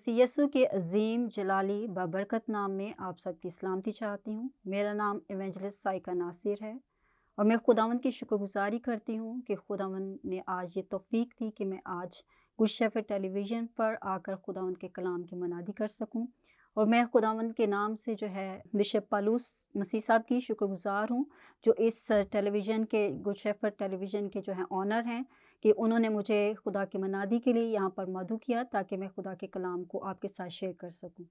मसीह यस्सु के अजीम जलाली बबरकत नाम में आप सबकी सलामती चाहती हूँ। मेरा नाम इवेंजलिस्ट साइका नासिर है और मैं खुदावंद की शुक्रगुजारी करती हूँ कि खुदावंद ने आज ये तौफीक दी कि मैं आज गुड शेफर्ड टेलीविज़न पर आकर खुदावंद के कलाम की मनादी कर सकूँ। और मैं खुदावंद के नाम से जो है बिशप पालूस मसीह साहब की शुक्रगुजार हूँ, जो इस टेलीविज़न के गुड शेफर्ड टेलीविज़न के जो हैं ऑनर हैं, कि उन्होंने मुझे खुदा की मनादी के लिए यहाँ पर मदऊ किया ताकि मैं खुदा के कलाम को आपके साथ शेयर कर सकूं।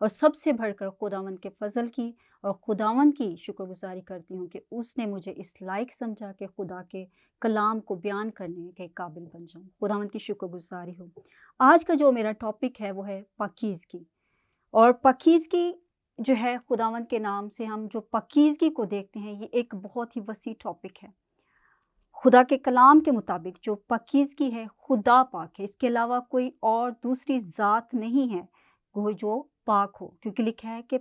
और सबसे बढ़कर खुदावंद के फ़ज़ल की और खुदावंद की शुक्रगुजारी करती हूँ कि उसने मुझे इस लायक समझा कि खुदा के कलाम को बयान करने के काबिल बन जाऊँ। खुदावंद की शुक्रगुजारी हो। आज का जो मेरा टॉपिक है वो है पाकीज़गी। और पाकीज़गी जो है खुदावंद के नाम से हम जो पाकीज़गी को देखते हैं, ये एक बहुत ही वसी टॉपिक है। खुदा के कलाम के मुताबिक जो पाकीज़गी है, खुदा पाक है, इसके अलावा कोई और दूसरी ज़ात नहीं है वो जो पाक हो, क्योंकि लिखा है कि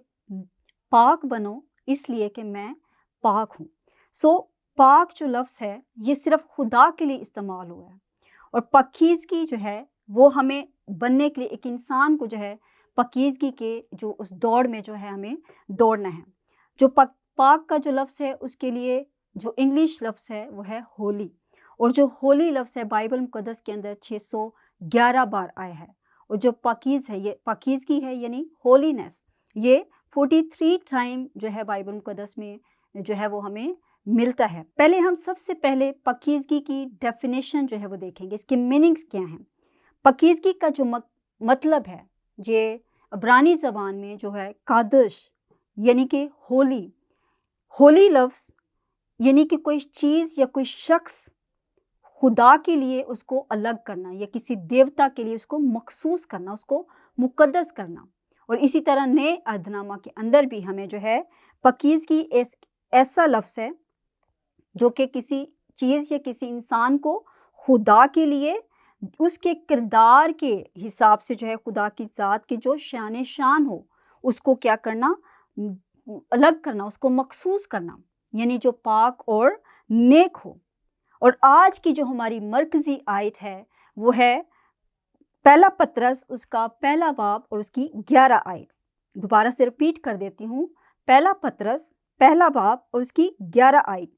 पाक बनो इसलिए कि मैं पाक हूँ। सो पाक जो लफ्ज़ है ये सिर्फ खुदा के लिए इस्तेमाल हुआ है। और पाकीज़गी जो है वो हमें बनने के लिए, एक इंसान को जो है पाकीज़गी के जो उस दौड़ में जो है हमें दौड़ना है। जो पाक का जो लफ्ज़ है उसके लिए जो इंग्लिश लफ्ज़ है वो है होली, और जो होली लफ्ज़ है बाइबल मुक़द्दस के अंदर 611 बार आया है। और जो पाकीज़ है, ये पाकीज़गी है यानी होलीनेस, ये 43 टाइम जो है बाइबल मुक़द्दस में जो है वो हमें मिलता है। पहले हम सबसे पहले पाकीज़गी की डेफिनेशन जो है वो देखेंगे, इसके मीनिंग्स क्या हैं। पाकीज़गी का जो मतलब है, ये इब्रानी ज़बान में जो है कादश यानी कि होली। होली लफ्ज़ यानी कि कोई चीज़ या कोई शख्स खुदा के लिए उसको अलग करना या किसी देवता के लिए उसको मखसूस करना, उसको मुक़द्दस करना। और इसी तरह नए अहदनामा के अंदर भी हमें जो है पाकीज़गी ऐसा लफ्ज़ है जो कि किसी चीज़ या किसी इंसान को खुदा के लिए उसके किरदार के हिसाब से जो है खुदा की ज़ात की जो शान शान हो उसको क्या करना, अलग करना, उसको मखसूस करना, यानी जो पाक और नेक हो। और आज की जो हमारी मरकज़ी आयत है वो है पहला पतरस उसका पहला बाब और उसकी 11 आयत। दोबारा से रिपीट कर देती हूँ, पहला पतरस पहला बाब और उसकी 11 आयत।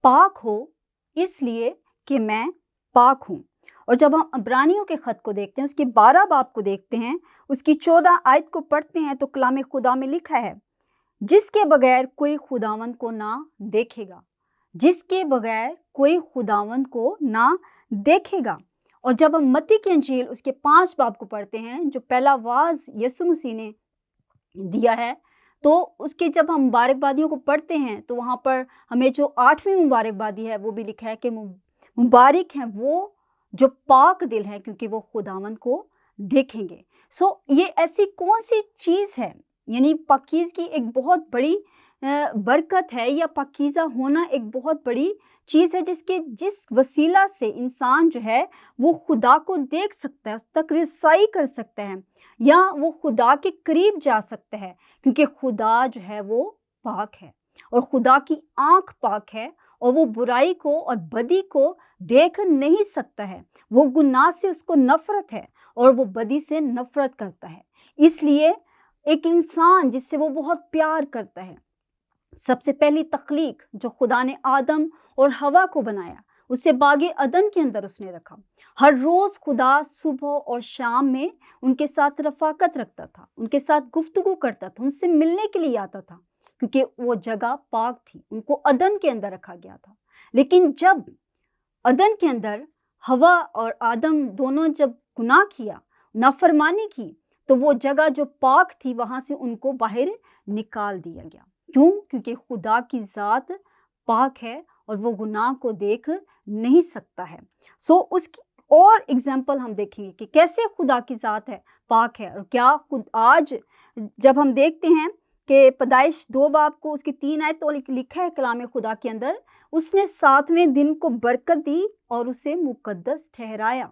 पाक हो इसलिए कि मैं पाक हूँ। और जब हम इब्रानियों के ख़त को देखते हैं, उसकी 12 बाब को देखते हैं, उसकी 14 आयत को पढ़ते हैं तो कलाम खुदा में लिखा है, जिसके बगैर कोई खुदावंद को ना देखेगा, जिसके बगैर कोई खुदावंद को ना देखेगा। और जब हम मत्ती की अंजील उसके 5 बाब को पढ़ते हैं, जो पहला वाज यीशु मसीह ने दिया है, तो उसके जब हम मुबारकबादियों को पढ़ते हैं तो वहाँ पर हमें जो 8वीं मुबारकबादी है वो भी लिखा है कि मुबारक हैं वो जो पाक दिल है, क्योंकि वो खुदावंद को देखेंगे। सो ये ऐसी कौन सी चीज़ है, यानी पाकीज़गी एक बहुत बड़ी बरकत है, या पाकीज़ा होना एक बहुत बड़ी चीज़ है जिस वसीला से इंसान जो है वो खुदा को देख सकता है, उस तक रसाई कर सकता है, या वो खुदा के करीब जा सकता है, क्योंकि खुदा जो है वो पाक है और खुदा की आँख पाक है और वो बुराई को और बदी को देख नहीं सकता है। वो गुनाह से उसको नफ़रत है और वो बदी से नफ़रत करता है। इसलिए एक इंसान जिससे वो बहुत प्यार करता है, सबसे पहली तख्लीक जो खुदा ने आदम और हवा को बनाया, उसे बागे अदन के अंदर उसने रखा। हर रोज़ खुदा सुबह और शाम में उनके साथ रफ़ाकत रखता था, उनके साथ गुफ्तगू करता था, उनसे मिलने के लिए आता था, क्योंकि वो जगह पाक थी, उनको अदन के अंदर रखा गया था। लेकिन जब अदन के अंदर हवा और आदम दोनों जब गुनाह किया, नाफरमानी की, तो वो जगह जो पाक थी वहाँ से उनको बाहर निकाल दिया गया। क्यों? क्योंकि खुदा की ज़ात पाक है और वो गुनाह को देख नहीं सकता है। सो उसकी और एग्जाम्पल हम देखेंगे कि कैसे खुदा की ज़ात है, पाक है। और क्या खुद आज जब हम देखते हैं कि पैदाइश 2 बाब को उसकी 3 आयत तो लिखा है कलाम खुदा के अंदर, उसने 7वें दिन को बरकत दी और उसे मुकद्दस ठहराया,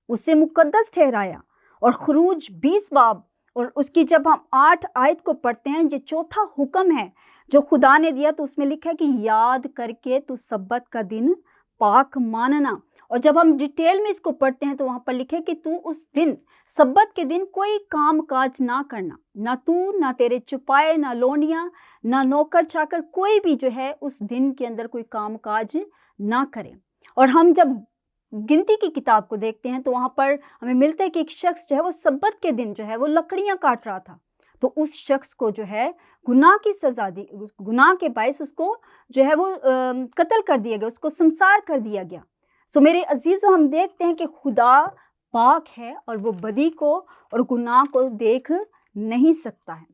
उसे मुकद्दस ठहराया। और खरूज 20 बाब और उसकी जब हम 8 आयत को पढ़ते हैं, ये चौथा हुक्म है जो खुदा ने दिया, तो उसमें लिखा है कि याद करके तू सब्बत का दिन पाक मानना اور جب ہم ڈیٹیل میں اس کو پڑھتے ہیں تو وہاں پر لکھے کہ تو اس دن سبت کے دن کوئی کام کاج نہ کرنا، نہ تو نہ تیرے چپائے نہ لونڈیاں نہ نوکر چاکر، کوئی بھی جو ہے اس دن کے اندر کوئی کام کاج نہ کرے۔ اور ہم جب گنتی کی کتاب کو دیکھتے ہیں تو وہاں پر ہمیں ملتا ہے کہ ایک شخص جو ہے وہ سبت کے دن جو ہے وہ لکڑیاں کاٹ رہا تھا، تو اس شخص کو جو ہے گناہ کی سزا دی، گناہ کے باعث اس کو جو ہے وہ قتل کر دیا گیا، اس کو سنسار کر دیا گیا۔ سو میرے عزیزو، ہم دیکھتے ہیں کہ خدا پاک ہے اور وہ بدی کو اور گناہ کو دیکھ نہیں سکتا ہے۔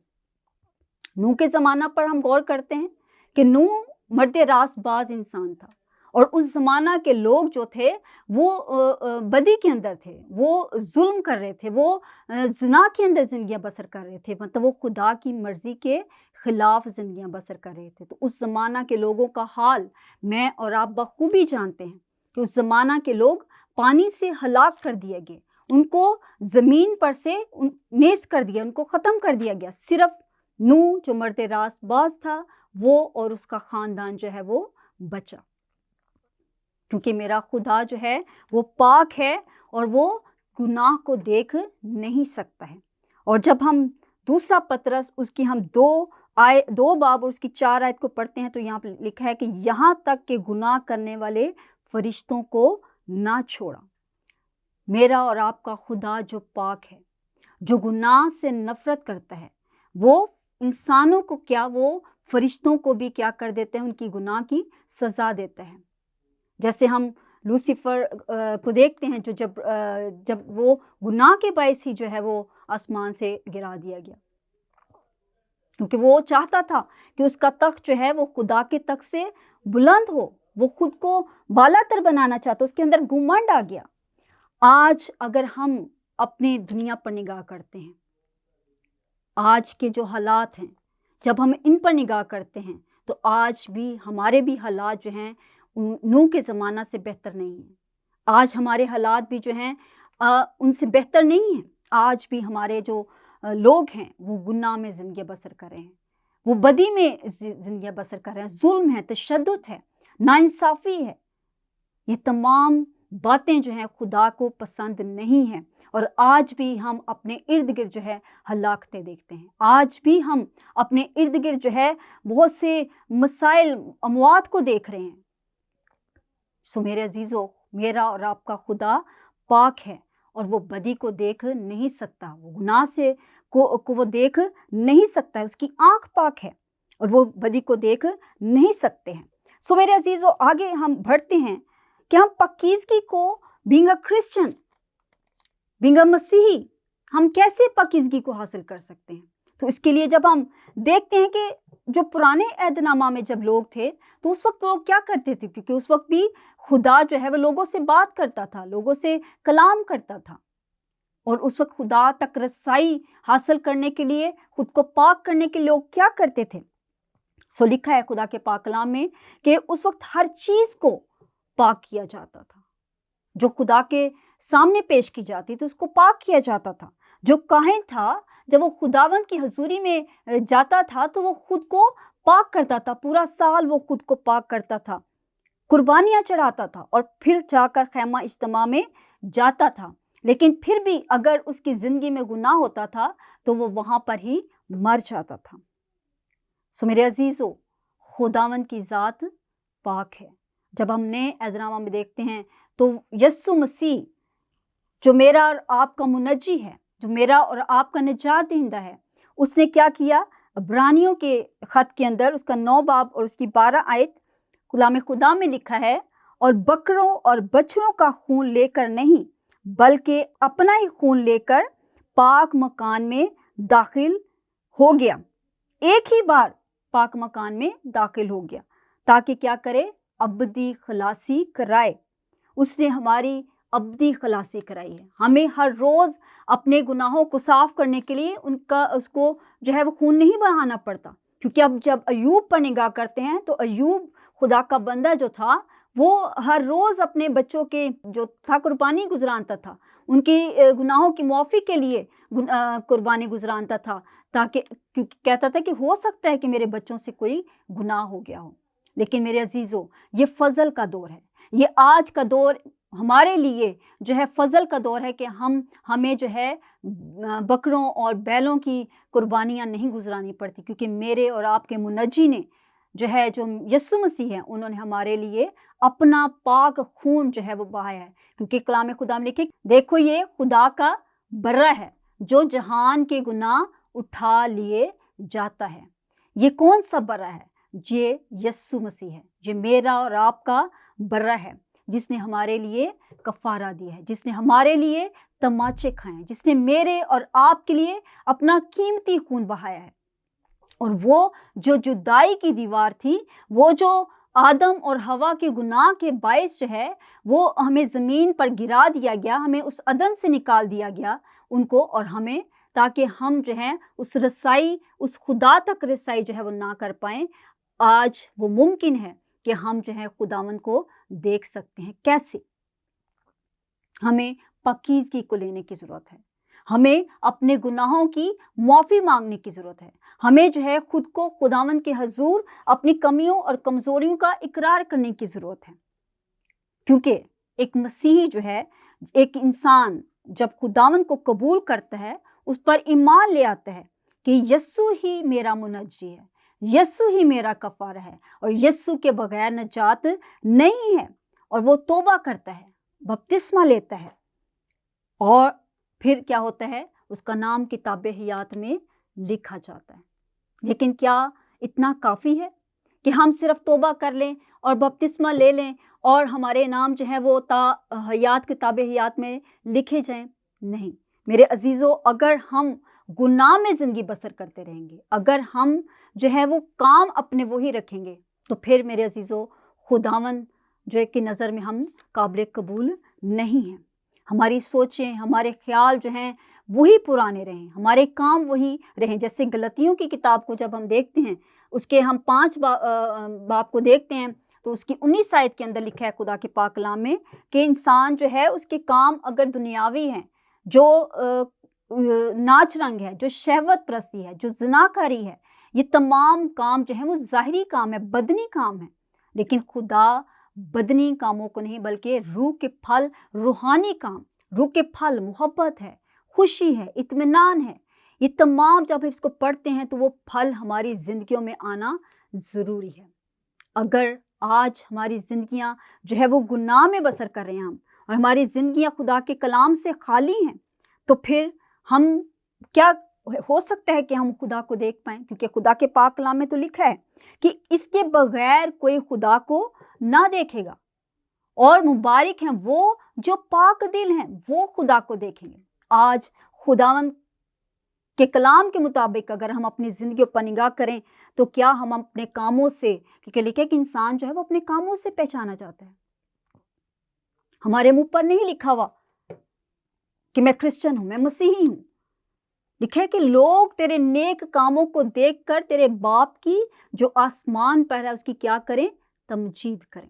نوح کے زمانہ پر ہم غور کرتے ہیں کہ نوح مرد راست باز انسان تھا، اور اس زمانہ کے لوگ جو تھے وہ بدی کے اندر تھے، وہ ظلم کر رہے تھے، وہ زنا کے اندر زندگیاں بسر کر رہے تھے، مطلب وہ خدا کی مرضی کے خلاف زندگیاں بسر کر رہے تھے۔ تو اس زمانہ کے لوگوں کا حال میں اور آپ بخوبی جانتے ہیں کہ اس زمانہ کے لوگ پانی سے ہلاک کر دیے گئے، ان کو زمین پر سے نیز کر دیا، ان کو ختم کر دیا گیا۔ صرف نوح جو مرد راست باز تھا، وہ اور اس کا خاندان جو ہے وہ بچا، کیونکہ میرا خدا جو ہے وہ پاک ہے اور وہ گناہ کو دیکھ نہیں سکتا ہے۔ اور جب ہم دوسرا پطرس اس کی ہم 2 باب اور اس کی 4 آیت کو پڑھتے ہیں تو یہاں پہ لکھا ہے کہ یہاں تک کہ گناہ کرنے والے فرشتوں کو نہ چھوڑا۔ میرا اور آپ کا خدا جو پاک ہے، جو گناہ سے نفرت کرتا ہے، وہ انسانوں کو کیا، وہ فرشتوں کو بھی کیا کر دیتے ہیں، ان کی گناہ کی سزا دیتا ہے۔ جیسے ہم لوسیفر کو دیکھتے ہیں جو جب وہ گناہ کے باعث ہی جو ہے وہ آسمان سے گرا دیا گیا، کیونکہ وہ چاہتا تھا کہ اس کا تخت جو ہے وہ خدا کے تخت سے بلند ہو، وہ خود کو بالا تر بنانا چاہتا، اس کے اندر گھمنڈ آ گیا۔ آج اگر ہم اپنی دنیا پر نگاہ کرتے ہیں، آج کے جو حالات ہیں، جب ہم ان پر نگاہ کرتے ہیں تو آج بھی ہمارے بھی حالات جو ہیں نوح کے زمانہ سے بہتر نہیں ہیں۔ آج ہمارے حالات بھی جو ہیں ان سے بہتر نہیں ہیں۔ آج بھی ہمارے جو لوگ ہیں وہ گناہ میں زندگی بسر کر رہے ہیں، وہ بدی میں زندگیاں بسر کر رہے ہیں، ظلم ہے، تشدد ہے، ناانصافی ہے۔ یہ تمام باتیں جو ہیں خدا کو پسند نہیں ہیں، اور آج بھی ہم اپنے ارد گرد جو ہے ہلاکتیں دیکھتے ہیں۔ آج بھی ہم اپنے ارد گرد جو ہے بہت سے مسائل، اموات کو دیکھ رہے ہیں۔ سو میرے عزیزو، میرا اور آپ کا خدا پاک ہے اور وہ بدی کو دیکھ نہیں سکتا، وہ گناہ سے کو وہ دیکھ نہیں سکتا ہے، اس کی آنکھ پاک ہے اور وہ بدی کو دیکھ نہیں سکتے ہیں۔ سو میرے عزیزو، آگے ہم بڑھتے ہیں کہ ہم پاکیزگی کو being a Christian, being a مسیحی، ہم کیسے پاکیزگی کو حاصل کر سکتے ہیں۔ تو اس کے لیے جب ہم دیکھتے ہیں کہ جو پرانے عہد نامہ میں جب لوگ تھے تو اس وقت لوگ کیا کرتے تھے، کیونکہ اس وقت بھی خدا جو ہے وہ لوگوں سے بات کرتا تھا، لوگوں سے کلام کرتا تھا، اور اس وقت خدا تک رسائی حاصل کرنے کے لیے، خود کو پاک کرنے کے لوگ کیا کرتے تھے۔ سو لکھا ہے خدا کے پاک کلام میں کہ اس وقت ہر چیز کو پاک کیا جاتا تھا، جو خدا کے سامنے پیش کی جاتی تھی اس کو پاک کیا جاتا تھا۔ جو کاہن تھا جب وہ خداوند کی حضوری میں جاتا تھا تو وہ خود کو پاک کرتا تھا، پورا سال وہ خود کو پاک کرتا تھا، قربانیاں چڑھاتا تھا اور پھر جا کر خیمہ اجتماع میں جاتا تھا۔ لیکن پھر بھی اگر اس کی زندگی میں گناہ ہوتا تھا تو وہ وہاں پر ہی مر جاتا تھا۔ سو میرے عزیزو، خداوند کی ذات پاک ہے۔ جب ہم نئے عہد نامہ میں دیکھتے ہیں تو یسوع مسیح جو میرا اور آپ کا منجی ہے، جو میرا اور آپ کا نجات دہندہ ہے، اس نے کیا کیا؟ عبرانیوں کے خط کے اندر اس کا 9 باب اور اس کی 12 آیت کلام خدا میں لکھا ہے، اور بکروں اور بچڑوں کا خون لے کر نہیں بلکہ اپنا ہی خون لے کر پاک مکان میں داخل ہو گیا، ایک ہی بار پاک مکان میں داخل ہو گیا تاکہ کیا کرے؟ ابدی خلاصی کرائے۔ اس نے ہماری ابدی خلاصی کرائی ہے۔ ہمیں ہر روز اپنے گناہوں کو صاف کرنے کے لیے اس کو جو ہے وہ خون نہیں بہانا پڑتا، کیونکہ اب جب ایوب پر نگاہ کرتے ہیں تو ایوب خدا کا بندہ جو تھا وہ ہر روز اپنے بچوں کے جو تھا قربانی گزرانتا تھا، ان کی گناہوں کی معافی کے لیے قربانی گزرانتا تھا، تاکہ کیونکہ کہتا تھا کہ ہو سکتا ہے کہ میرے بچوں سے کوئی گناہ ہو گیا ہو۔ لیکن میرے عزیزو، یہ فضل کا دور ہے، یہ آج کا دور हमारे लिए जो है फ़ज़ल का दौर है कि हमें जो है बकरों और बैलों की कुर्बानियाँ नहीं गुज़रानी पड़ती, क्योंकि मेरे और आपके मुनज्जी ने जो है, जो यीशु मसीह हैं, उन्होंने हमारे लिए अपना पाक खून जो है वो बहाया है। क्योंकि कलाम खुदा में लिखे, देखो ये खुदा का बर्रा है जो जहान के गुनाह उठा लिए जाता है। ये कौन सा बर्रा है? ये यीशु मसीह है। ये मेरा और आपका बर्रा है, जिसने हमारे लिए कफ़ारा दिया है, जिसने हमारे लिए तमाचे खाए हैं, जिसने मेरे और आपके लिए अपना कीमती खून बहाया है। और वो जो जुदाई की दीवार थी, वो जो आदम और हवा के गुनाह के बायस जो है वो हमें ज़मीन पर गिरा दिया गया, हमें उस अदन से निकाल दिया गया उनको, और हमें, ताकि हम जो है उस रसाई, उस खुदा तक रसाई जो है वो ना कर पाएँ। आज वो मुमकिन है कि हम जो है खुदावंद को देख सकते हैं। कैसे? हमें पाकीज़गी को लेने की ज़रूरत है। हमें अपने गुनाहों की माफ़ी मांगने की ज़रूरत है। हमें जो है खुद को खुदावंद के हज़ूर अपनी कमियों और कमज़ोरियों का इकरार करने की ज़रूरत है। क्योंकि एक मसीही जो है, एक इंसान जब खुदावंद को कबूल करता है, उस पर ईमान ले आता है कि यीशु ही मेरा मुनज्जी है, यीशु ही मेरा कफ़ारा है, और यीशु के बगैर नजात नहीं है, और वो तौबा करता है, बपतिस्मा लेता है, और फिर क्या होता है? उसका नाम किताब हयात में लिखा जाता है। लेकिन क्या इतना काफ़ी है कि हम सिर्फ तौबा कर लें और बपतिस्मा ले लें और हमारे नाम जो है वो हयात, किताब हयात में लिखे जाएं? नहीं मेरे अजीज़ों, अगर हम गुनाह में ज़िंदगी बसर करते रहेंगे, अगर हम जो है वो काम अपने वही रखेंगे, तो फिर मेरे अजीज़ों खुदावंद जो है की नज़र में हम काबिल कबूल नहीं हैं। हमारी सोचें, हमारे ख्याल जो हैं वही पुराने रहें, हमारे काम वही रहें। जैसे गलतियों की किताब को जब हम देखते हैं, उसके हम 5 बाब को देखते हैं, तो उसकी 19 आयत के अंदर लिखा है खुदा के पाक कलाम में कि इंसान जो है उसके काम अगर दुनियावी हैं, जो नाच रंग है, जो शहवत परस्ती है, जो ज़िनाकारी है, ये तमाम काम जो है वो ज़ाहिरी काम है, बदनी काम है। लेकिन खुदा बदनी कामों को नहीं, बल्कि रूह के फल, रूहानी काम, रूह के फल मोहब्बत है, खुशी है, इत्मीनान है, ये तमाम जब इसको पढ़ते हैं तो वो फल हमारी ज़िंदगियों में आना ज़रूरी है। अगर आज हमारी ज़िंदगियां जो है वो गुनाह में बसर कर रहे हैं हम, और हमारी ज़िंदगियां खुदा के कलाम से खाली हैं, तो फिर हम क्या हो सकता है कि हम खुदा को देख पाएँ? क्योंकि खुदा के पाक कलाम में तो लिखा है कि इसके बगैर कोई खुदा को ना देखेगा, और मुबारक हैं वो जो पाक दिल हैं, वो खुदा को देखेंगे। आज खुदावंद के कलाम के मुताबिक अगर हम अपनी ज़िंदगी पर निगाह करें, तो क्या हम अपने कामों से, क्योंकि लिखे कि इंसान जो है वो अपने कामों से पहचाना जाता है। हमारे मुंह पर नहीं लिखा हुआ कि मैं क्रिश्चियन हूँ, मैं मसीही हूँ। लिखा है कि लोग तेरे नेक कामों को देखकर तेरे बाप की जो आसमान पर है उसकी क्या करें? तमजीद करें।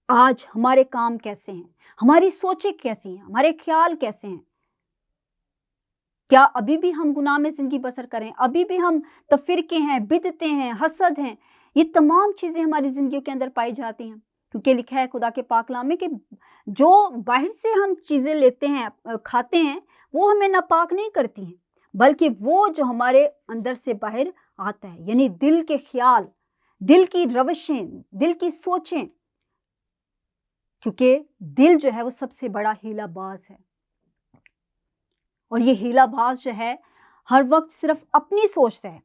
आज हमारे काम कैसे हैं? हमारी सोचें कैसी हैं? हमारे ख्याल कैसे हैं? क्या अभी भी हम गुनाह में ज़िंदगी बसर करें? अभी भी हम तफ़रीक़े हैं, बिदअतें हैं, हसद हैं, ये तमाम चीज़ें हमारी ज़िंदगियों के अंदर पाई जाती हैं। क्योंकि लिखा है खुदा के पाक कलाम में कि जो बाहर से हम चीज़ें लेते हैं, खाते हैं, वो हमें नापाक नहीं करती हैं, बल्कि वो जो हमारे अंदर से बाहर आता है, यानी दिल के ख्याल, दिल की रवशें, दिल की सोचें। क्योंकि दिल जो है वो सबसे बड़ा हीलाबाज है, और ये हीलाबाज जो है हर वक्त सिर्फ अपनी सोचता है,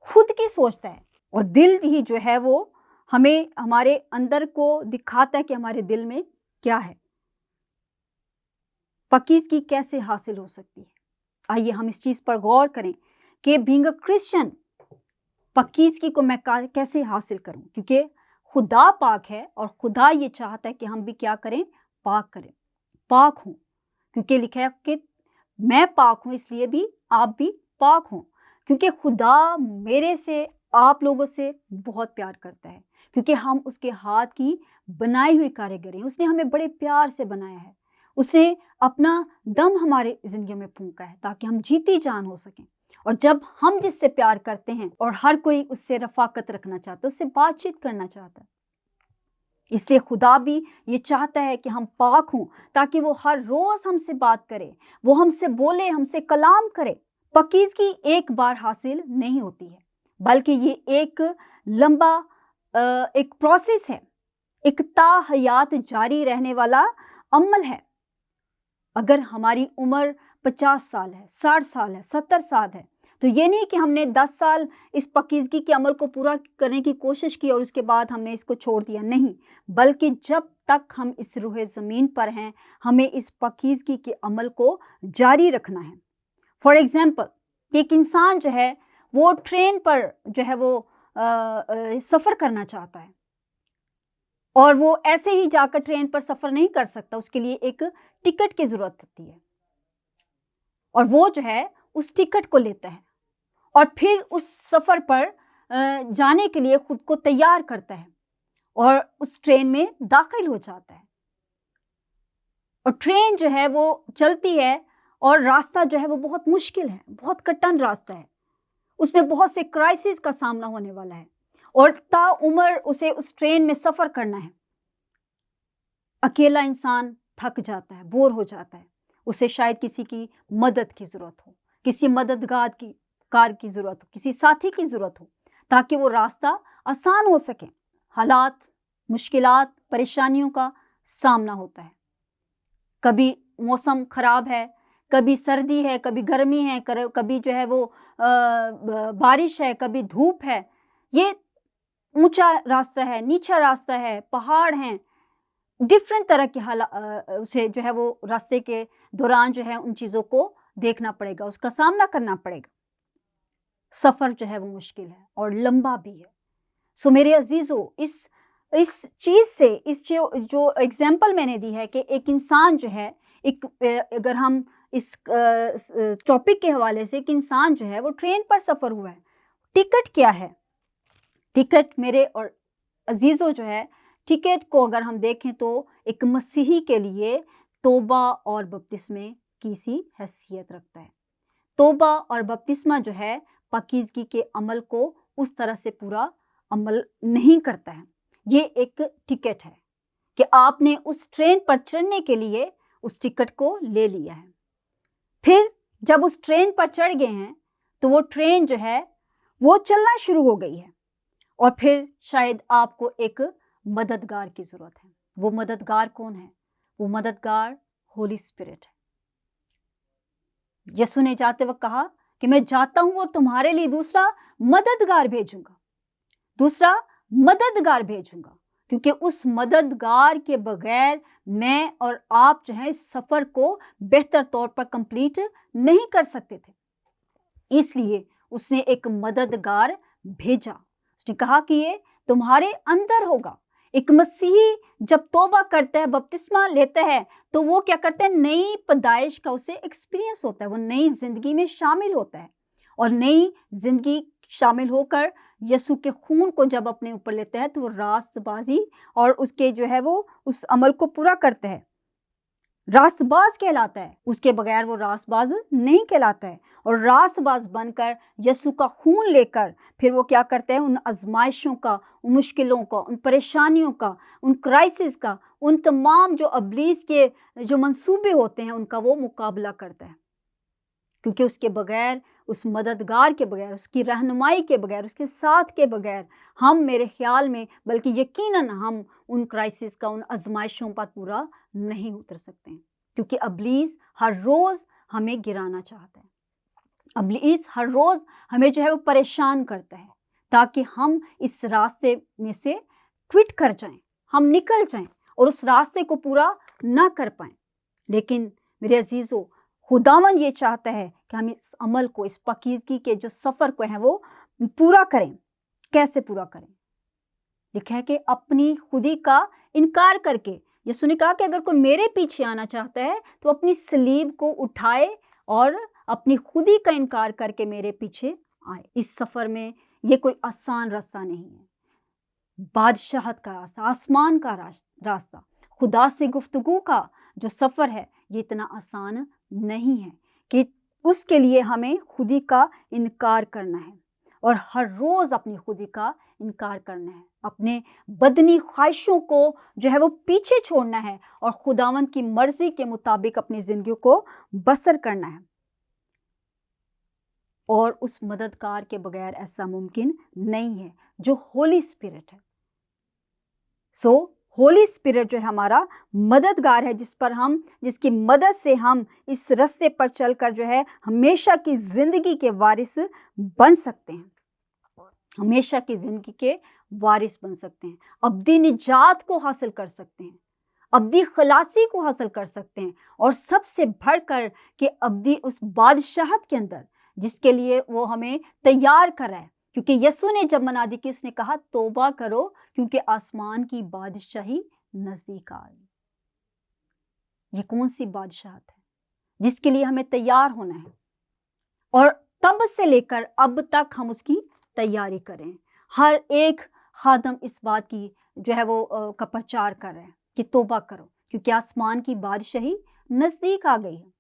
खुद की सोचता है, और दिल ही जो है वो हमें हमारे अंदर को दिखाता है कि हमारे दिल में क्या है। पाकीज़गी कैसे हासिल हो सकती है? आइए हम इस चीज़ पर गौर करें कि बीइंग अ क्रिश्चियन, पाकीज़गी को मैं कैसे हासिल करूं? क्योंकि खुदा पाक है, और खुदा ये चाहता है कि हम भी क्या करें? पाक करें, पाक हों। क्योंकि लिखा है कि मैं पाक हूँ, इसलिए भी आप भी पाक हों। क्योंकि खुदा मेरे से, आप लोगों से बहुत प्यार करता है, क्योंकि हम उसके हाथ की बनाई हुई कारीगरी हैं। उसने हमें बड़े प्यार से बनाया है, उसने अपना दम हमारे ज़िंदगी में फूंका है ताकि हम जीती जान हो सकें। और जब हम जिससे प्यार करते हैं, और हर कोई उससे रफ़ाकत रखना चाहता है, उससे बातचीत करना चाहता है, اس لیے خدا بھی یہ چاہتا ہے کہ ہم پاک ہوں تاکہ وہ ہر روز ہم سے بات کرے، وہ ہم سے بولے، ہم سے کلام کرے۔ پاکیزگی ایک بار حاصل نہیں ہوتی ہے، بلکہ یہ ایک لمبا ایک پروسیس ہے، ایک تا حیات جاری رہنے والا عمل ہے۔ اگر ہماری عمر 50 سال ہے، 60 سال ہے، 70 سال ہے، تو یہ نہیں کہ ہم نے 10 سال اس پاکیزگی کے عمل کو پورا کرنے کی کوشش کی اور اس کے بعد ہم نے اس کو چھوڑ دیا، نہیں، بلکہ جب تک ہم اس روح زمین پر ہیں ہمیں اس پاکیزگی کے عمل کو جاری رکھنا ہے۔ فار ایگزامپل، ایک انسان جو ہے وہ ٹرین پر جو ہے وہ سفر کرنا چاہتا ہے، اور وہ ایسے ہی جا کر ٹرین پر سفر نہیں کر سکتا، اس کے لیے ایک ٹکٹ کی ضرورت ہوتی ہے، اور وہ جو ہے اس ٹکٹ کو لیتا ہے اور پھر اس سفر پر جانے کے لیے خود کو تیار کرتا ہے اور اس ٹرین میں داخل ہو جاتا ہے، اور ٹرین جو ہے وہ چلتی ہے اور راستہ جو ہے وہ بہت مشکل ہے، بہت کٹن راستہ ہے، اس میں بہت سے کرائسس کا سامنا ہونے والا ہے، اور تا عمر اسے اس ٹرین میں سفر کرنا ہے۔ اکیلا انسان تھک جاتا ہے، بور ہو جاتا ہے، اسے شاید کسی کی مدد کی ضرورت ہو، کسی مددگار کی ضرورت ہو، کسی ساتھی کی ضرورت ہو تاکہ وہ راستہ آسان ہو سکے۔ حالات، مشکلات، پریشانیوں کا سامنا ہوتا ہے، کبھی موسم خراب ہے، کبھی سردی ہے، کبھی گرمی ہے، کبھی جو ہے وہ بارش ہے، کبھی دھوپ ہے، یہ اونچا راستہ ہے، نیچا راستہ ہے، پہاڑ ہیں، ڈفرینٹ طرح کے اسے جو ہے وہ راستے کے دوران جو ہے ان چیزوں کو دیکھنا پڑے گا، اس کا سامنا کرنا پڑے گا۔ سفر جو ہے وہ مشکل ہے اور لمبا بھی ہے۔ سو میرے عزیزو، اس چیز سے، اس جو ایگزامپل میں نے دی ہے کہ ایک انسان جو ہے، اگر ہم اس ٹاپک کے حوالے سے، ایک انسان جو ہے وہ ٹرین پر سفر ہوا ہے، ٹکٹ کیا ہے؟ ٹکٹ میرے اور عزیزو جو ہے، ٹکٹ کو اگر ہم دیکھیں تو ایک مسیحی کے لیے توبہ اور بپتسمے کی سی حیثیت رکھتا ہے۔ توبہ اور بپتسمہ جو ہے پاکیزگی کے عمل کو اس طرح سے پورا عمل نہیں کرتا ہے، یہ ایک ٹکٹ ہے کہ آپ نے اس ٹرین پر چڑھنے کے لیے اس ٹکٹ کو لے لیا ہے۔ پھر جب اس ٹرین پر چڑھ گئے ہیں تو وہ ٹرین جو ہے وہ چلنا شروع ہو گئی ہے، اور پھر شاید آپ کو ایک مددگار کی ضرورت ہے۔ وہ مددگار کون ہے؟ وہ مددگار ہولی اسپرٹ ہے۔ یسوع نے جاتے وقت کہا کہ میں جاتا ہوں اور تمہارے لیے دوسرا مددگار بھیجوں گا، کیونکہ اس مددگار کے بغیر میں اور آپ جو ہے اس سفر کو بہتر طور پر کمپلیٹ نہیں کر سکتے تھے۔ اس لیے اس نے ایک مددگار بھیجا، اس نے کہا کہ یہ تمہارے اندر ہوگا۔ ایک مسیحی جب توبہ کرتا ہے، بپتسمہ لیتا ہے، تو وہ کیا کرتا ہے؟ نئی پیدائش کا اسے ایکسپیرینس ہوتا ہے، وہ نئی زندگی میں شامل ہوتا ہے، اور نئی زندگی شامل ہو کر یسوع کے خون کو جب اپنے اوپر لیتا ہے تو وہ راست بازی اور اس کے جو ہے وہ اس عمل کو پورا کرتا ہے، راست باز کہلاتا ہے۔ اس کے بغیر وہ راست باز نہیں کہلاتا ہے، اور راست باز بن کر یسوع کا خون لے کر پھر وہ کیا کرتا ہے؟ ان آزمائشوں کا، ان مشکلوں کا، ان پریشانیوں کا، ان کرائسس کا، ان تمام جو ابلیس کے جو منصوبے ہوتے ہیں ان کا وہ مقابلہ کرتا ہے، کیونکہ اس کے بغیر، اس مددگار کے بغیر، اس کی رہنمائی کے بغیر، اس کے ساتھ کے بغیر ہم، میرے خیال میں، بلکہ یقیناً ہم ان کرائسس کا، ان آزمائشوں پر پورا نہیں اتر سکتے ہیں، کیونکہ ابلیس ہر روز ہمیں گرانا چاہتا ہے۔ ابلیس ہر روز ہمیں جو ہے وہ پریشان کرتا ہے تاکہ ہم اس راستے میں سے کوئٹ کر جائیں، ہم نکل جائیں اور اس راستے کو پورا نہ کر پائیں۔ لیکن میرے عزیزو، خداوند یہ چاہتا ہے کہ ہم اس عمل کو، اس پاکیزگی کے جو سفر کو ہے وہ پورا کریں۔ کیسے پورا کریں؟ لکھا ہے کہ اپنی خودی کا انکار کر کے، یسوع نے کہا کہ اگر کوئی میرے پیچھے آنا چاہتا ہے تو اپنی صلیب کو اٹھائے اور اپنی خودی کا انکار کر کے میرے پیچھے آئے۔ اس سفر میں یہ کوئی آسان راستہ نہیں ہے، بادشاہت کا راستہ، آسمان کا راستہ، خدا سے گفتگو کا جو سفر ہے یہ اتنا آسان نہیں ہے کہ اس کے لیے ہمیں خودی کا انکار کرنا ہے اور ہر روز اپنی خودی کا انکار کرنا ہے۔ اپنے بدنی خواہشوں کو جو ہے وہ پیچھے چھوڑنا ہے اور خداوند کی مرضی کے مطابق اپنی زندگی کو بسر کرنا ہے، اور اس مددگار کے بغیر ایسا ممکن نہیں ہے جو ہولی اسپرٹ ہے۔ ہولی اسپرٹ جو ہے ہمارا مددگار ہے، جس کی مدد سے ہم اس رستے پر چل کر جو ہے ہمیشہ کی زندگی کے وارث بن سکتے ہیں، ہمیشہ کی زندگی کے وارث بن سکتے ہیں، ابدی نجات کو حاصل کر سکتے ہیں، ابدی خلاصی کو حاصل کر سکتے ہیں، اور سب سے بڑھ کر کہ ابدی اس بادشاہت کے اندر جس کے لیے وہ ہمیں تیار کر رہا ہے، کیونکہ یسوع نے جب منادی کی اس نے کہا توبہ کرو کیونکہ آسمان کی بادشاہی نزدیک آ گئی۔ یہ کون سی بادشاہت ہے جس کے لیے ہمیں تیار ہونا ہے، اور تب سے لے کر اب تک ہم اس کی تیاری کریں۔ ہر ایک خادم اس بات کی جو ہے وہ کا پرچار کر رہے ہیں کہ توبہ کرو کیونکہ آسمان کی بادشاہی نزدیک آ گئی ہے۔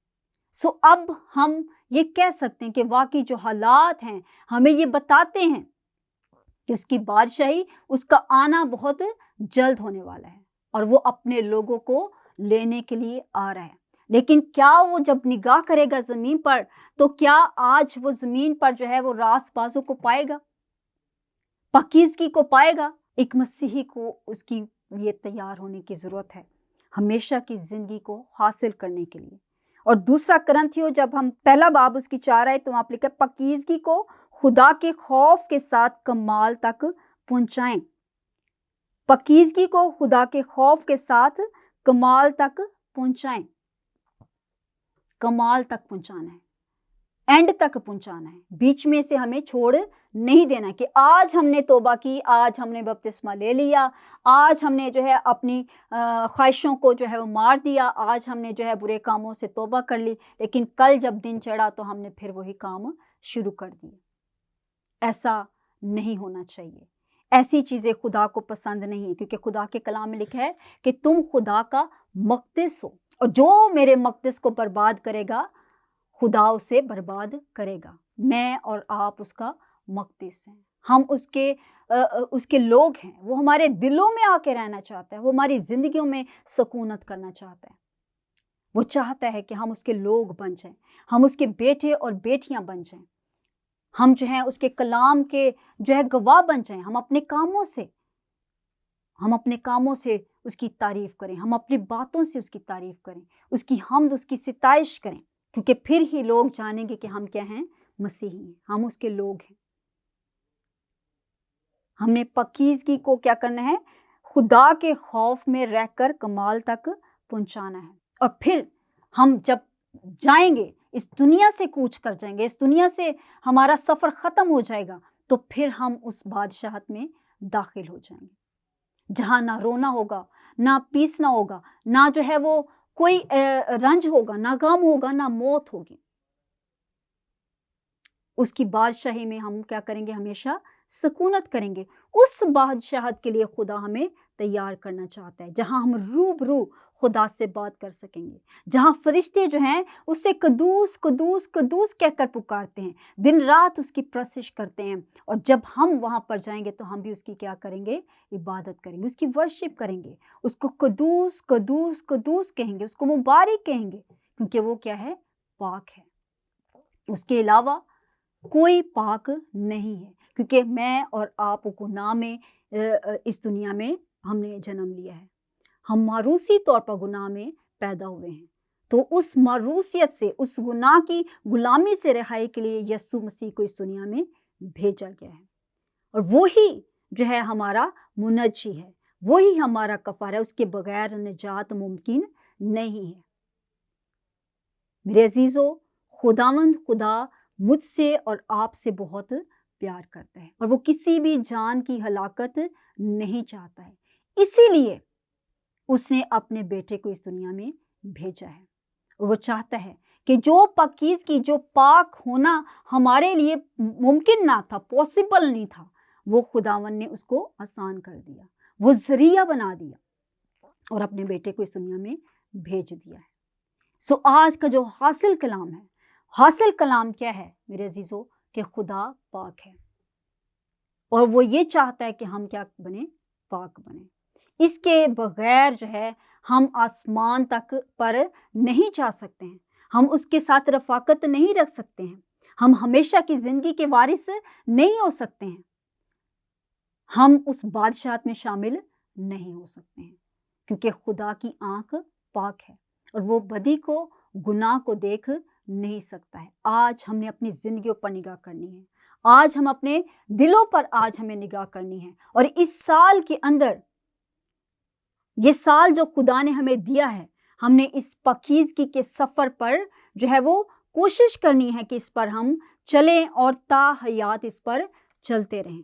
اب ہم یہ کہہ سکتے ہیں کہ واقعی جو حالات ہیں ہمیں یہ بتاتے ہیں کہ اس کی بادشاہی، اس کا آنا بہت جلد ہونے والا ہے، اور وہ اپنے لوگوں کو لینے کے لیے آ رہا ہے۔ لیکن کیا وہ جب نگاہ کرے گا زمین پر تو کیا آج وہ زمین پر جو ہے وہ راست بازوں کو پائے گا، پاکیزگی کو پائے گا؟ ایک مسیحی کو اس کی لیے تیار ہونے کی ضرورت ہے ہمیشہ کی زندگی کو حاصل کرنے کے لیے۔ اور دوسرا کرنتھیو جب ہم پہلا باب اس کی 4 آئے تو وہاں پہ لکھا پاکیزگی کو خدا کے خوف کے ساتھ کمال تک پہنچائیں، پاکیزگی کو خدا کے خوف کے ساتھ کمال تک پہنچائیں، کمال تک پہنچانا ہے، اینڈ تک پہنچانا ہے، بیچ میں سے ہمیں چھوڑ نہیں دینا کہ آج ہم نے توبہ کی، آج ہم نے بپتسمہ لے لیا، آج ہم نے جو ہے اپنی خواہشوں کو جو ہے وہ مار دیا، آج ہم نے جو ہے برے کاموں سے توبہ کر لی، لیکن کل جب دن چڑھا تو ہم نے پھر وہی کام شروع کر دیے۔ ایسا نہیں ہونا چاہیے، ایسی چیزیں خدا کو پسند نہیں ہیں، کیونکہ خدا کے کلام میں لکھا ہے کہ تم خدا کا مقدس ہو، اور جو میرے مقدس کو برباد کرے گا خدا اسے برباد کرے گا۔ میں اور آپ اس کا مقدس ہیں، ہم اس کے لوگ ہیں، وہ ہمارے دلوں میں آ کے رہنا چاہتا ہے، وہ ہماری زندگیوں میں سکونت کرنا چاہتا ہے، وہ چاہتا ہے کہ ہم اس کے لوگ بن جائیں، ہم اس کے بیٹے اور بیٹیاں بن جائیں، ہم جو ہیں اس کے کلام کے جو ہے گواہ بن جائیں، ہم اپنے کاموں سے اس کی تعریف کریں، ہم اپنی باتوں سے اس کی تعریف کریں، اس کی حمد، اس کی ستائش کریں، کیونکہ پھر ہی لوگ جانیں گے کہ ہم کیا ہیں، مسیحی ہیں، ہم اس کے لوگ ہیں۔ ہم نے پاکیزگی کو کیا کرنا ہے، خدا کے خوف میں رہ کر کمال تک پہنچانا ہے، اور پھر ہم جب جائیں گے، اس دنیا سے کوچ کر جائیں گے، اس دنیا سے ہمارا سفر ختم ہو جائے گا، تو پھر ہم اس بادشاہت میں داخل ہو جائیں گے جہاں نہ رونا ہوگا، نہ پیسنا ہوگا، نہ جو ہے وہ کوئی رنج ہوگا، نہ غم ہوگا، نہ موت ہوگی۔ اس کی بادشاہی میں ہم کیا کریں گے، ہمیشہ سکونت کریں گے۔ اس بادشاہت کے لیے خدا ہمیں تیار کرنا چاہتا ہے جہاں ہم روبرو خدا سے بات کر سکیں گے، جہاں فرشتے جو ہیں اس سے قدوس قدوس قدوس کہہ کر پکارتے ہیں، دن رات اس کی پرستش کرتے ہیں، اور جب ہم وہاں پر جائیں گے تو ہم بھی اس کی کیا کریں گے، عبادت کریں گے، اس کی ورشپ کریں گے، اس کو قدوس قدوس قدوس کہیں گے، اس کو مبارک کہیں گے، کیونکہ وہ کیا ہے، پاک ہے، اس کے علاوہ کوئی پاک نہیں ہے، کیونکہ میں اور آپ گناہ میں اس دنیا میں ہم نے جنم لیا ہے، ہم معروسی طور پر گناہ میں پیدا ہوئے ہیں، تو اس معروسیت سے، اس گناہ کی غلامی سے رہائی کے لیے یسوع مسیح کو اس دنیا میں بھیجا گیا ہے، اور وہی جو ہے ہمارا منجی ہے، وہی ہمارا کفارہ ہے، اس کے بغیر نجات ممکن نہیں ہے۔ میرے عزیزو، خداوند خدا مجھ سے اور آپ سے بہت پیار کرتا ہے، اور وہ کسی بھی جان کی ہلاکت نہیں چاہتا ہے، اسی لیے اس نے اپنے بیٹے کو اس دنیا میں بھیجا ہے، اور وہ چاہتا ہے کہ جو پاکیزگی، جو پاک ہونا ہمارے لیے ممکن نہ تھا، پاسبل نہیں تھا، وہ خداوند نے اس کو آسان کر دیا، وہ ذریعہ بنا دیا، اور اپنے بیٹے کو اس دنیا میں بھیج دیا ہے۔ آج کا جو حاصل کلام ہے، حاصل کلام کیا ہے میرے عزیزو، کہ خدا پاک ہے، और वो ये चाहता है कि हम क्या बने, पाक बने। इसके बगैर जो है हम आसमान तक पर नहीं जा सकते हैं, हम उसके साथ रफ़ाकत नहीं रख सकते हैं, हम हमेशा की ज़िंदगी के वारिस नहीं हो सकते हैं, हम उस बादशाहत में शामिल नहीं हो सकते हैं, क्योंकि खुदा की आँख पाक है और वो बदी को, गुनाह को देख नहीं सकता है। आज हमने अपनी ज़िंदगियों पर निगाह करनी है, आज हम अपने दिलों पर आज हमें निगाह करनी है और इस साल के अंदर, ये साल जो खुदा ने हमें दिया है, हमने इस पाकीज़गी के सफ़र पर जो है वो कोशिश करनी है कि इस पर हम चलें और ताहयात इस पर चलते रहें,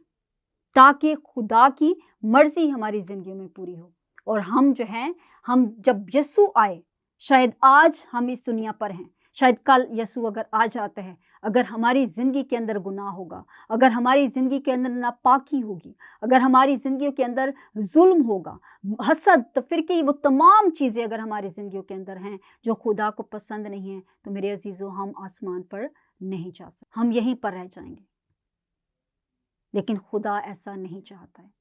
ताकि खुदा की मर्ज़ी हमारी ज़िंदगियों में पूरी हो। और हम जो हैं, हम जब यीशु आए, शायद आज हम इस दुनिया पर हैं, शायद कल यीशु अगर आ जाता है, अगर हमारी ज़िंदगी के अंदर गुनाह होगा, अगर हमारी ज़िंदगी के अंदर नापाकी होगी, अगर हमारी ज़िंदगियों के अंदर ज़ुल्म होगा, हसद, तफ़रीक़े, वो तमाम चीज़ें अगर हमारी ज़िंदगियों के अंदर हैं जो खुदा को पसंद नहीं हैं, तो मेरे अज़ीज़ों, हम आसमान पर नहीं जा सकते, हम यहीं पर रह जाएंगे। लेकिन खुदा ऐसा नहीं चाहता है,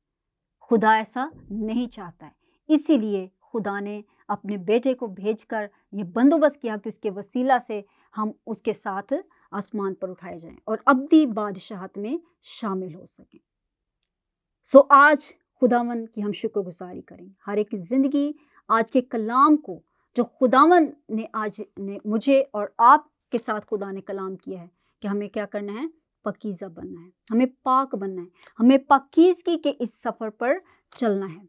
खुदा ऐसा नहीं चाहता है। इसीलिए खुदा ने अपने बेटे को भेजकर ये बंदोबस्त किया कि उसके वसीला से हम उसके साथ आसमान पर उठाए जाएं और अब्दी बादशाहत में शामिल हो सकें। सो आज खुदावन की हम शुक्रगुजारी करें, हर एक ज़िंदगी आज के कलाम को जो खुदावन ने आज ने मुझे और आपके साथ खुदा ने कलाम किया है कि हमें क्या करना है, पाकीज़ा बनना है, हमें पाक बनना है, हमें पाकीज़गी के इस सफ़र पर चलना है,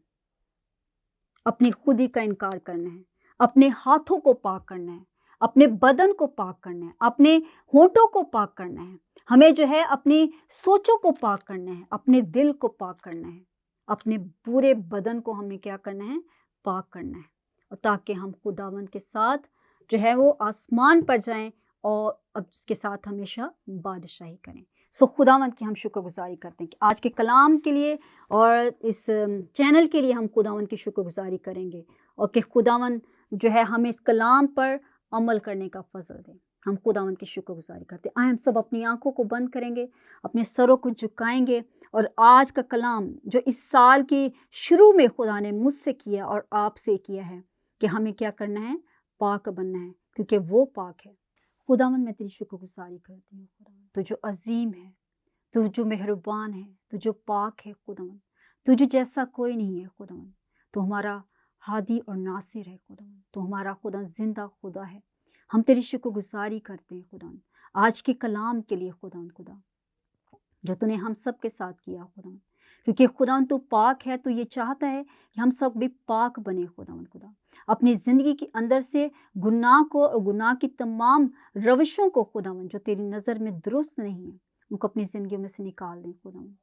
अपनी खुदी का इनकार करना है, अपने हाथों को पाक करना है, अपने बदन को पाक करना है, अपने होठों को पाक करना है, हमें जो है अपनी सोचों को पाक करना है, अपने दिल को पाक करना है, अपने पूरे बदन को हमें क्या करना है, पाक करना है, और ताकि हम खुदावंद के साथ जो है वो आसमान पर जाएं और अब उसके साथ हमेशा बादशाही करें। सो खुदावंद की हम शुक्रगुजारी करते हैं कि आज के कलाम के लिए और इस चैनल के लिए हम खुदावंद की शुक्रगुजारी करेंगे और कि खुदावंद जो है हमें इस कलाम पर अमल करने का फजल दे। हम खुदावंद की शुक्रगुजारी करते हैं। आए हम सब अपनी आंखों को बंद करेंगे, अपने सरों को झुकाएंगे और आज का कलाम जो इस साल की शुरू में खुदा ने मुझसे किया और आपसे किया है कि हमें क्या करना है, पाक बनना है, क्योंकि वो पाक है। खुदावंद मैं तेरी शुक्रगुजारी करती हूँ खुदावंद, तू जो अजीम है, तू जो मेहरबान है, तू जो पाक है खुदावंद, तुझे जैसा कोई नहीं है खुदावंद, तू हमारा हादी और नासिर है खुदावंद, तू हमारा खुदा जिंदा खुदा है। हम तेरी शुक्रगुजारी करते हैं खुदावंद आज के कलाम के लिए खुदावंद, खुदा जो तूने हम सब के साथ किया खुदावंद, क्योंकि खुदावंद तू पाक है, तो ये चाहता है कि हम सब भी पाक बने खुदावंद, खुदा अपनी ज़िंदगी के अंदर से गुनाह को और गुनाह की तमाम रविशों को खुदावंद जो तेरी नज़र में दुरुस्त नहीं है, उनको अपनी ज़िंदगी में से निकाल दें खुदावंद,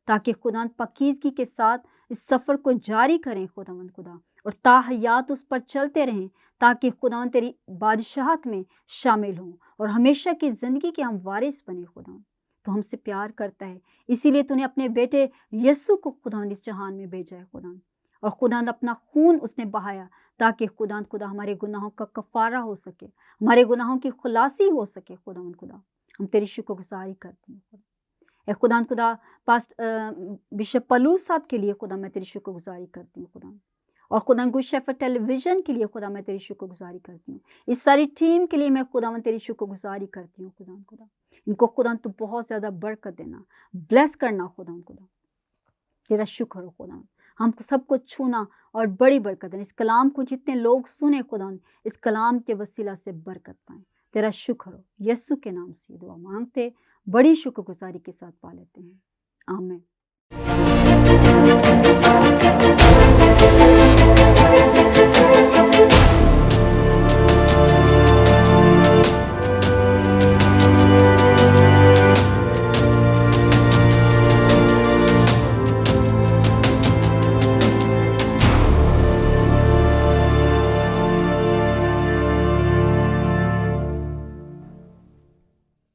ताकि खुदावंद पाकीज़गी के साथ इस सफ़र को जारी करें खुदावंद, खुदा और ताहयात उस पर चलते रहें, ताकि खुदावंद तेरी बादशाहत में शामिल हों और हमेशा की ज़िंदगी के हम वारिस बने खुदावंद। तो हमसे प्यार करता है, इसीलिए तूने अपने बेटे यीशु को खुदावंद इस जहान में भेजा है खुदावंद, और खुदावंद अपना खून उसने बहाया ताकि खुदावंद, खुदा हमारे गुनाहों का कफ़ारा हो सके, हमारे गुनाहों की खुलासी हो सके खुदावंद, खुदा हम तेरी शुक्रगुजारी करती हैं खुदावंद, खुदा पास्ट बिशप पलूस साहब के लिए खुदा मैं तेरी शुक्रगुजारी करती हूँ खुदा, और खुदा गुड शेफर्ड टेलीविज़न के लिए खुदा मैं तेरी शुक्रगुजारी करती हूँ, इस सारी टीम के लिए मैं खुदा तेरी शुक्रगुजारी करती हूँ खुदा, खुदा इनको खुदा तू बहुत ज़्यादा बरकत देना, ब्लेस करना खुदा, खुदा तेरा शुक्र हो खुदा, हम सबको छूना और बड़ी बरकत देना, इस कलाम को जितने लोग सुने खुदा इस कलाम के वसीला से बरकत पाएँ, तेरा शुक्र हो। यीशु के नाम से दुआ मांगते बड़ी शुक्रगुजारी के साथ पा लेते हैं, आमीन।